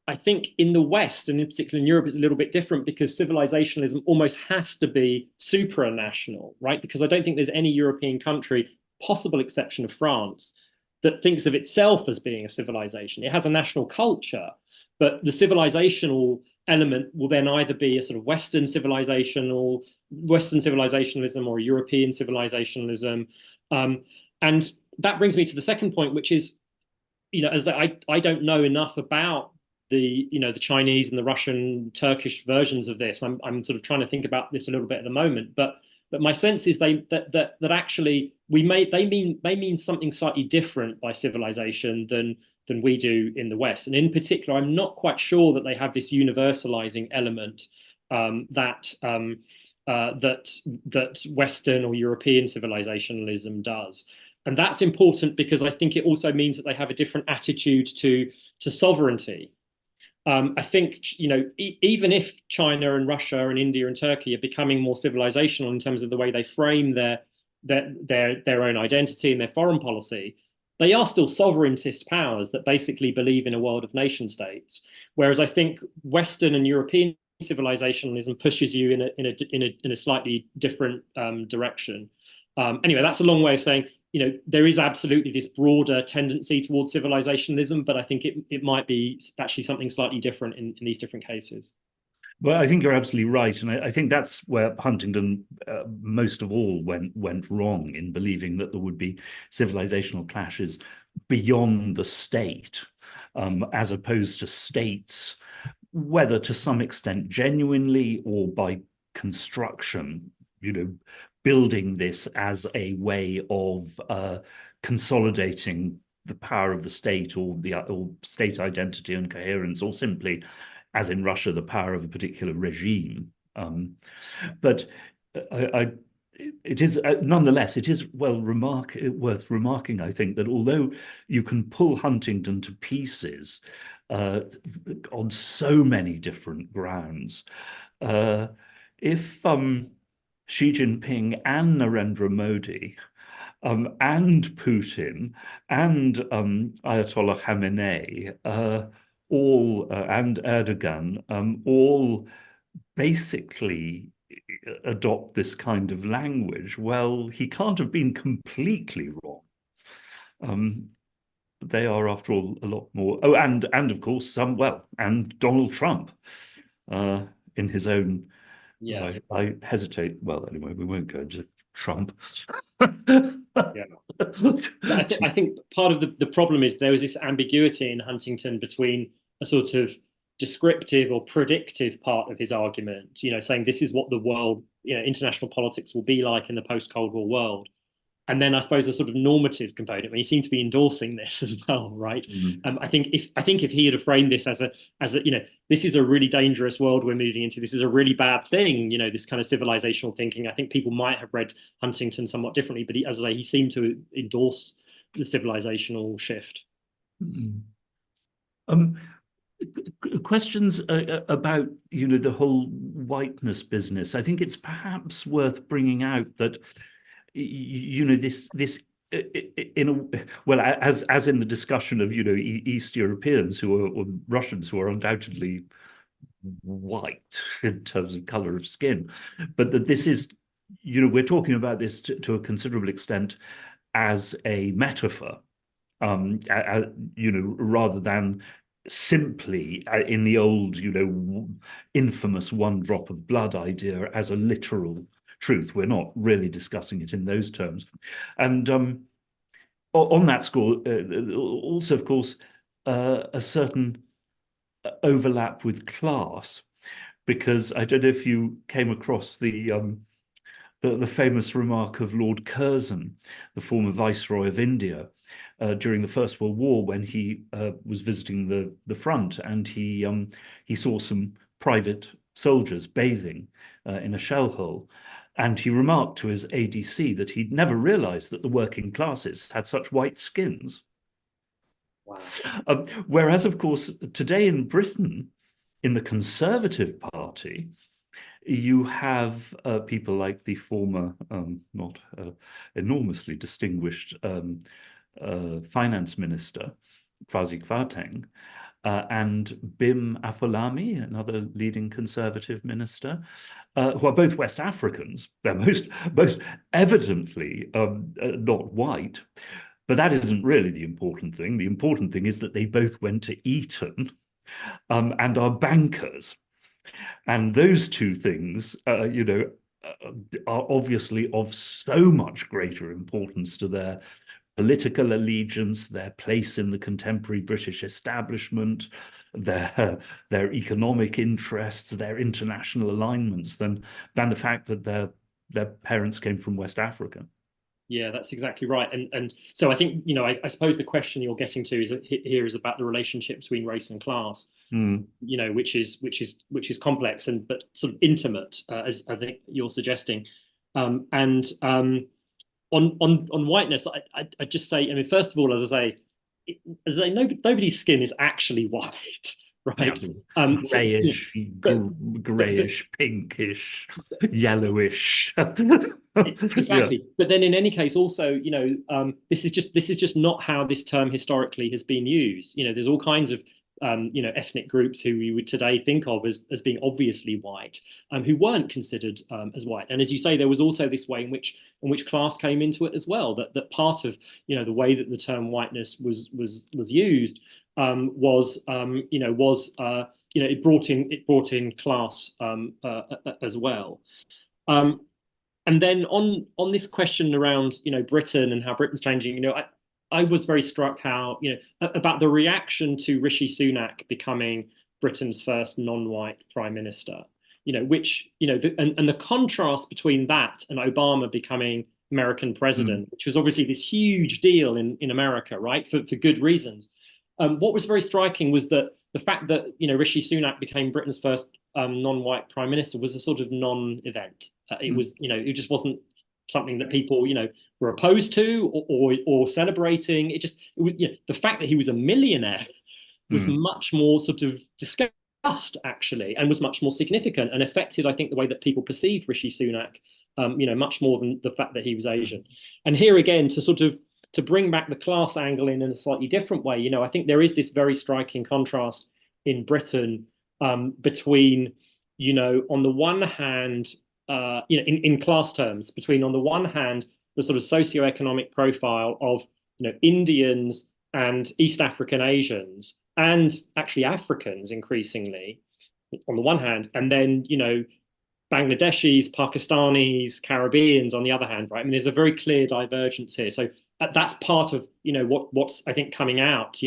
I think in the West, and in particular in Europe, it's a little bit different because civilizationalism almost has to be supranational, right? Because I don't think there's any European country, possible exception of France, that thinks of itself as being a civilization. It has a national culture, but the civilizational element will then either be a sort of Western civilizationalism or European civilizationalism. And that brings me to the second point, which is, you know, as I don't know enough about the Chinese and the Russian, Turkish versions of this. I'm sort of trying to think about this a little bit at the moment, but my sense is that actually they mean something slightly different by civilization than we do in the West. And in particular, I'm not quite sure that they have this universalizing element that Western or European civilizationalism does. And that's important because I think it also means that they have a different attitude to sovereignty. I think, you know, even if China and Russia and India and Turkey are becoming more civilizational in terms of the way they frame their own identity and their foreign policy, they are still sovereigntist powers that basically believe in a world of nation states. Whereas I think Western and European civilizationalism pushes you in a slightly different direction. Anyway, that's a long way of saying, you know, there is absolutely this broader tendency towards civilizationalism, but I think it might be actually something slightly different in these different cases. Well, I think you're absolutely right, and I think that's where Huntington most of all went wrong in believing that there would be civilizational clashes beyond the state, as opposed to states, whether to some extent genuinely or by construction, you know, building this as a way of consolidating the power of the state or state identity and coherence, or simply, as in Russia, the power of a particular regime. But it is nonetheless, it is worth remarking, I think, that although you can pull Huntington to pieces on so many different grounds, if Xi Jinping and Narendra Modi and Putin and Ayatollah Khamenei, all and Erdogan, all basically adopt this kind of language, well, he can't have been completely wrong. They are, after all, a lot more. Oh, and of course, and Donald Trump, in his own. Yeah. I hesitate. Well, anyway, we won't go into Trump. Yeah. I think part of the problem is there was this ambiguity in Huntington between a sort of descriptive or predictive part of his argument, saying this is what the world, international politics will be like in the post-Cold War world. And then I suppose a sort of normative component, he seemed to be endorsing this as well, right? I think if he had framed this as a this is a really dangerous world we're moving into, this is a really bad thing, this kind of civilizational thinking, I think people might have read Huntington somewhat differently, but as I say, he seemed to endorse the civilizational shift. Questions about the whole whiteness business. I think it's perhaps worth bringing out that this as in the discussion of East Europeans or Russians who are undoubtedly white in terms of color of skin, but that this is we're talking about this to a considerable extent as a metaphor, rather than simply in the old infamous one drop of blood idea as a literal truth. We're not really discussing it in those terms. And on that score, also, of course, a certain overlap with class, because I don't know if you came across the famous remark of Lord Curzon, the former Viceroy of India, during the First World War, when he was visiting the front, and he saw some private soldiers bathing in a shell hole. And he remarked to his ADC that he'd never realized that the working classes had such white skins. Wow. Whereas, of course, today in Britain, in the Conservative Party, you have people like the former, not enormously distinguished finance minister, Kwasi Kwarteng, and Bim Afolami, another leading Conservative minister, who are both West Africans. They're most evidently not white. But that isn't really the important thing. The important thing is that they both went to Eton and are bankers. And those two things, are obviously of so much greater importance to their political allegiance, their place in the contemporary British establishment, their economic interests, their international alignments, than the fact that their parents came from West Africa. Yeah, that's exactly right. And so I think, I suppose the question you're getting to is about the relationship between race and class, which is complex but sort of intimate, as I think you're suggesting. On whiteness, I just say, first of all, as I say, nobody's skin is actually white. Right. Grayish, grayish, pinkish, yellowish. Exactly. Yeah. But then in any case, also, this is just not how this term historically has been used. There's all kinds of ethnic groups who we would today think of as being obviously white, who weren't considered as white. And as you say, there was also this way in which class came into it as well. That part of the way that the term whiteness was used it brought in class as well. And then on this question around Britain and how Britain's changing, I was very struck how about the reaction to Rishi Sunak becoming Britain's first non-white prime minister, which and the contrast between that and Obama becoming American president, which was obviously this huge deal in America, right, for good reasons. What was very striking was that the fact that Rishi Sunak became Britain's first non-white prime minister was a sort of non-event. It was it just wasn't something that people were opposed to or celebrating. It was the fact that he was a millionaire was much more sort of discussed actually, and was much more significant and affected, I think, the way that people perceived Rishi Sunak much more than the fact that he was Asian. And here again, to bring back the class angle in a slightly different way, I think there is this very striking contrast in Britain between, on the one hand, in class terms, between on the one hand the sort of socioeconomic profile of Indians and East African Asians and actually Africans increasingly on the one hand, and then Bangladeshis, Pakistanis, Caribbeans on the other hand, right? I mean, there's a very clear divergence here. So that's part of what's I think coming out.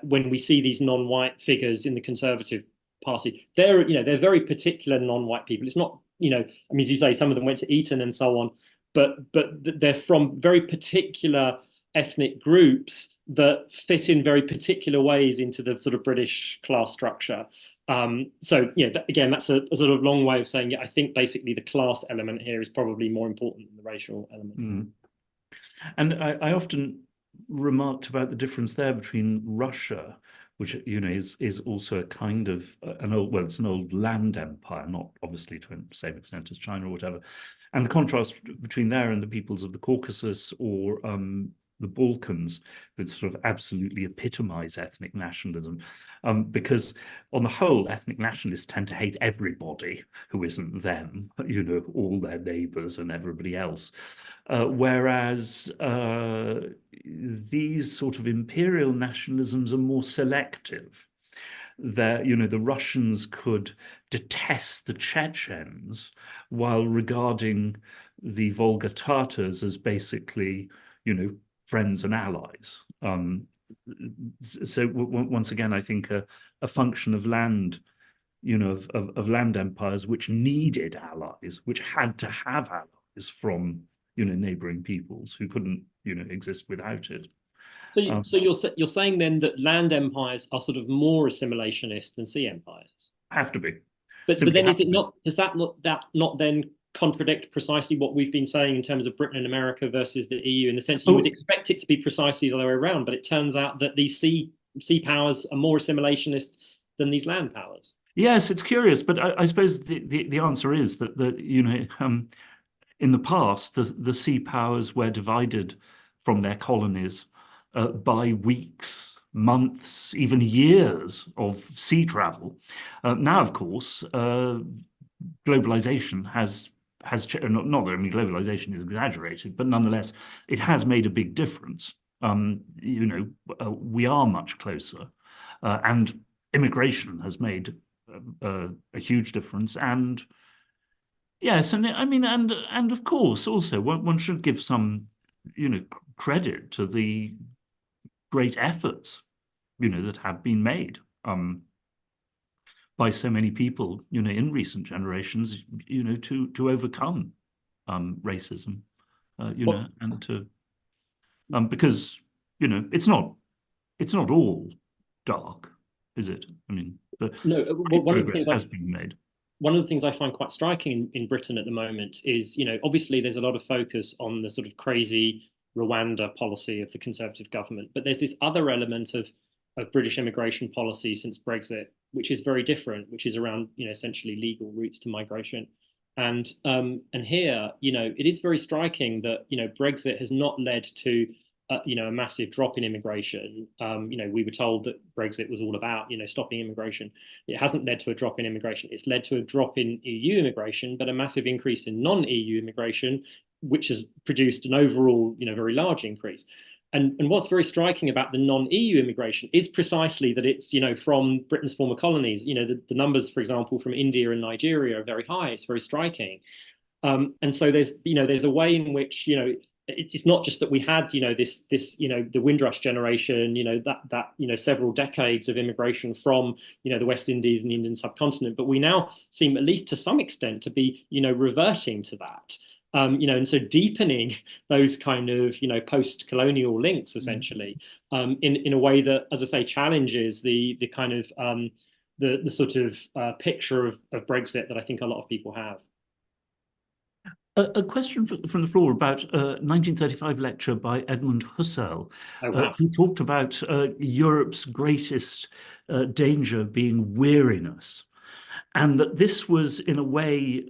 When we see these non-white figures in the Conservative Party, they're very particular non-white people. It's not I mean, as you say, some of them went to Eton and so on, but they're from very particular ethnic groups that fit in very particular ways into the sort of British class structure. So again, that's a sort of long way of saying, I think basically the class element here is probably more important than the racial element. Mm. And I often remarked about the difference there between Russia, which is also a kind of it's an old land empire, not obviously to the same extent as China or whatever, and the contrast between there and the peoples of the Caucasus or the Balkans that sort of absolutely epitomize ethnic nationalism, because on the whole, ethnic nationalists tend to hate everybody who isn't them, all their neighbors and everybody else. Whereas these sort of imperial nationalisms are more selective. The Russians could detest the Chechens while regarding the Volga Tatars as basically, friends and allies. So once again, I think a function of land, of land empires which needed allies, which had to have allies from neighboring peoples who couldn't exist without it. So you're saying then that land empires are sort of more assimilationist than sea empires? Have to be. But then is it not? Does that not then contradict precisely what we've been saying in terms of Britain and America versus the EU, in the sense you would expect it to be precisely the other way around, but it turns out that these sea powers are more assimilationist than these land powers? Yes, it's curious, but I suppose the answer is that in the past the sea powers were divided from their colonies by weeks, months, even years of sea travel. Now, of course, globalization has not that, I mean, globalization is exaggerated, but nonetheless, it has made a big difference. We are much closer, and immigration has made a huge difference. And yes, and I mean, and of course, also one should give some, credit to the great efforts, that have been made by so many people, in recent generations, to overcome racism, and to because it's not all dark, is it? I mean, progress has been made. One of the things I find quite striking in Britain at the moment is, obviously there's a lot of focus on the sort of crazy Rwanda policy of the Conservative government, but there's this other element of British immigration policy since Brexit, which is very different, which is around, essentially legal routes to migration. And here, it is very striking that, Brexit has not led to, a massive drop in immigration. We were told that Brexit was all about, stopping immigration. It hasn't led to a drop in immigration. It's led to a drop in EU immigration, but a massive increase in non-EU immigration, which has produced an overall, very large increase. And what's very striking about the non-EU immigration is precisely that it's, from Britain's former colonies. The numbers, for example, from India and Nigeria are very high. It's very striking. And so there's a way in which, it's not just that we had, this the Windrush generation, that several decades of immigration from, the West Indies and the Indian subcontinent, but we now seem, at least to some extent, to be, reverting to that. And so deepening those kind of, post-colonial links, essentially, in a way that, as I say, challenges the kind of the sort of picture of Brexit that I think a lot of people have. A question from the floor about a 1935 lecture by Edmund Husserl, who talked about Europe's greatest danger being weariness, and that this was, in a way,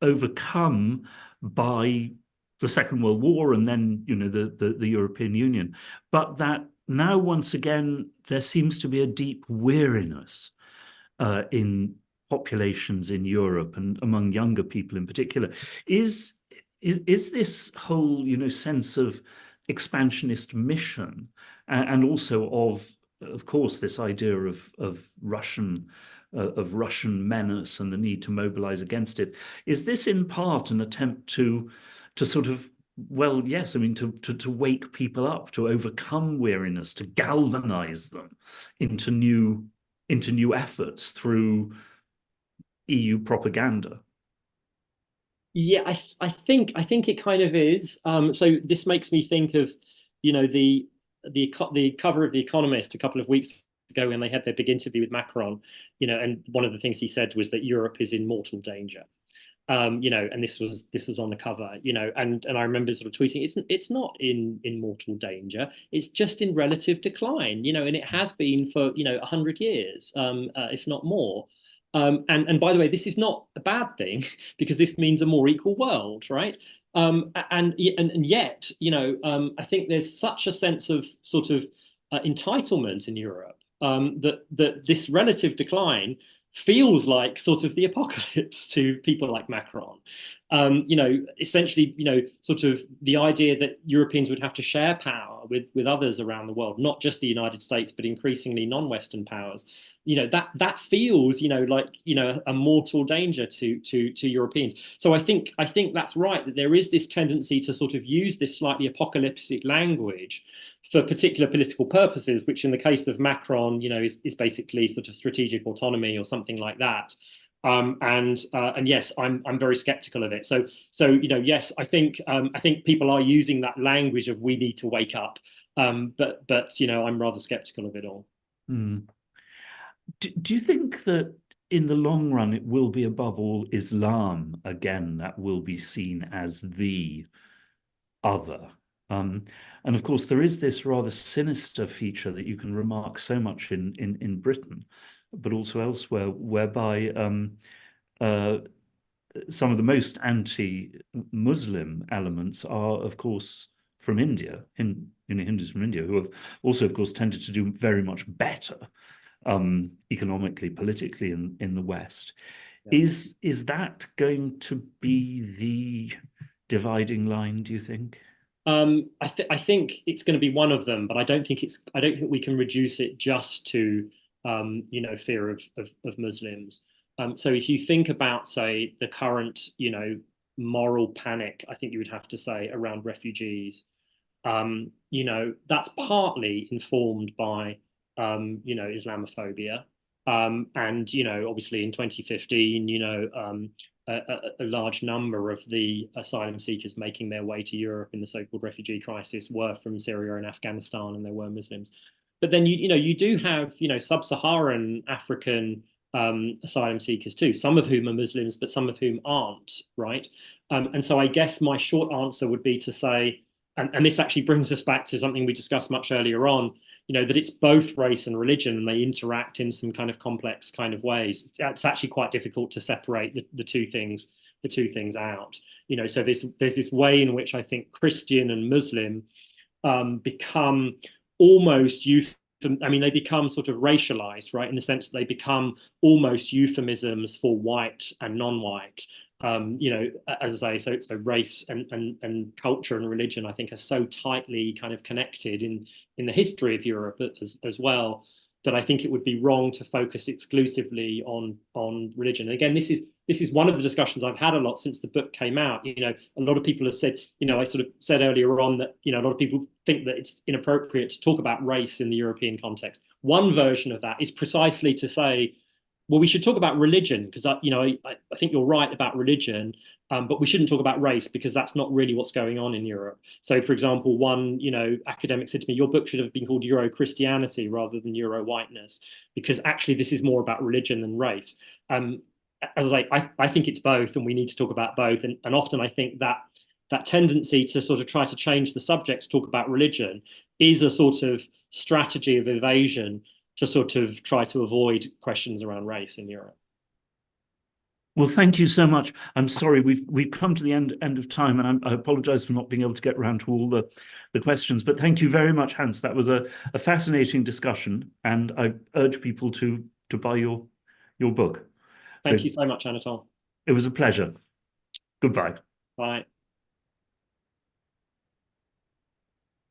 overcome by the Second World War and then, the European Union, but that now once again there seems to be a deep weariness in populations in Europe and among younger people in particular. Is this whole, sense of expansionist mission and also of course, this idea of Russian menace and the need to mobilize against it, is this in part an attempt to sort of, well, yes, I mean, to wake people up, to overcome weariness, to galvanize them into new efforts through EU propaganda? Yeah, I think it kind of is. So this makes me think of, the cover of The Economist a couple of weeks ago when they had their big interview with Macron, and one of the things he said was that Europe is in mortal danger. And this was on the cover, and I remember sort of tweeting, it's not in mortal danger, it's just in relative decline, and it has been for 100 years, if not more. And by the way, this is not a bad thing because this means a more equal world, right? And yet, I think there's such a sense of sort of entitlement in Europe, that this relative decline feels like sort of the apocalypse to people like Macron. Essentially, sort of the idea that Europeans would have to share power with others around the world, not just the United States, but increasingly non-Western powers. That feels, like, a mortal danger to Europeans. So I think that's right, that there is this tendency to sort of use this slightly apocalyptic language for particular political purposes, which in the case of Macron, is basically sort of strategic autonomy or something like that. And yes, I'm very skeptical of it. So yes, I think people are using that language of we need to wake up, but I'm rather skeptical of it all. Mm. Do you think that in the long run it will be above all Islam again that will be seen as the other? And of course, there is this rather sinister feature that you can remark so much in Britain, but also elsewhere, whereby some of the most anti-Muslim elements are, of course, from India, Hindus from India, who have also, of course, tended to do very much better economically, politically in the West. Yeah. Is that going to be the dividing line, do you think? I think it's going to be one of them, but I don't think we can reduce it just to fear of Muslims. So if you think about, say, the current moral panic, I think you would have to say, around refugees, that's partly informed by Islamophobia. And obviously in 2015, a large number of the asylum seekers making their way to Europe in the so-called refugee crisis were from Syria and Afghanistan, and they were Muslims. But then you do have sub-Saharan African asylum seekers too, some of whom are Muslims, but some of whom aren't, right? And so I guess my short answer would be to say, and this actually brings us back to something we discussed much earlier on, that it's both race and religion, and they interact in some kind of complex kind of ways. It's actually quite difficult to separate the two things out. So there's this way in which I think Christian and Muslim become almost they become sort of racialized, right? In the sense that they become almost euphemisms for white and non-white. As I say, so race and culture and religion, I think, are so tightly kind of connected in the history of Europe as well, that I think it would be wrong to focus exclusively on religion. And again, this is one of the discussions I've had a lot since the book came out. A lot of people have said, I sort of said earlier on that, a lot of people think that it's inappropriate to talk about race in the European context. One version of that is precisely to say, well, we should talk about religion because I think you're right about religion, but we shouldn't talk about race because that's not really what's going on in Europe. So, for example, one academic said to me, your book should have been called Euro-Christianity rather than Euro-Whiteness, because actually this is more about religion than race. As I think it's both, and we need to talk about both. And often I think that tendency to sort of try to change the subject to talk about religion is a sort of strategy of evasion to sort of try to avoid questions around race in Europe. Well, thank you so much. I'm sorry we've come to the end of time, and I apologize for not being able to get around to all the questions. But thank you very much, Hans. That was a fascinating discussion, and I urge people to buy your book. Thank So you so much, Anatol. it was a pleasure. Goodbye. Bye.